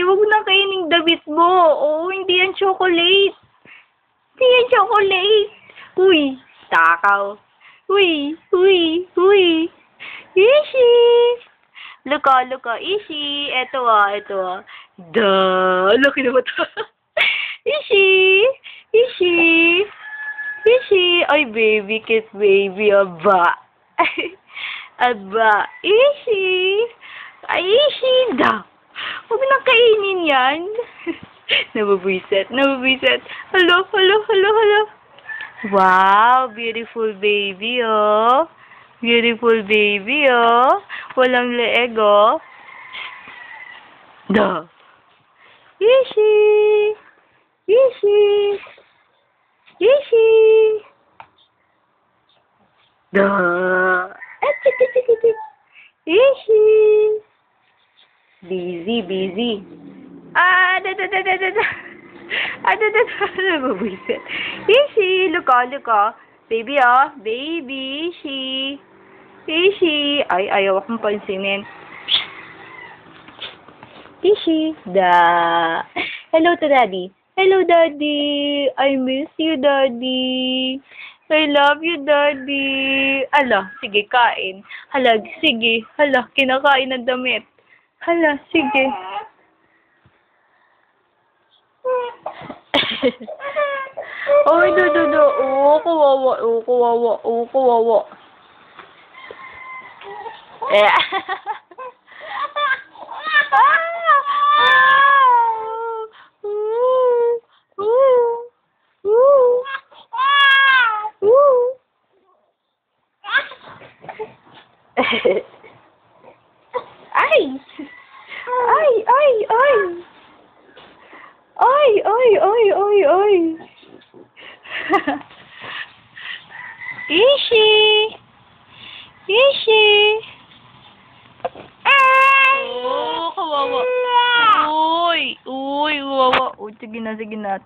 Huwag mo nang kainin damit mo. Oo, hindi yan chocolate. Hindi yan chocolate. Uy, takaw. Uy, uy, uy. Ishi. Luka, Ishi. Eto ah. Laki na mata. Ishi. Ishi. Ishi. Ay, baby, kiss baby. Aba. Aba. Ishi. Ay, Ishi daw. Huwag nang kainin yan. Nababwisit. Hello. Wow, beautiful baby, oh. Beautiful baby, oh. Walang leeg, oh. Duh. Ishi. Duh. Ishi. Busy. Nababwisit. Ishi, luka. Baby, oh. Baby, Ishi. Ay, ayaw akong pansinin. Ishi. Hello to Daddy. Hello, Daddy. I miss you, Daddy. I love you, Daddy. Hala, sige, kain. Hala, sige. Hala, kinakain ng damit. Hala, sige. Oy, do. Kawawa. Ay! Ishi! Oh, kawawa. Uy, kawawa. Sige na.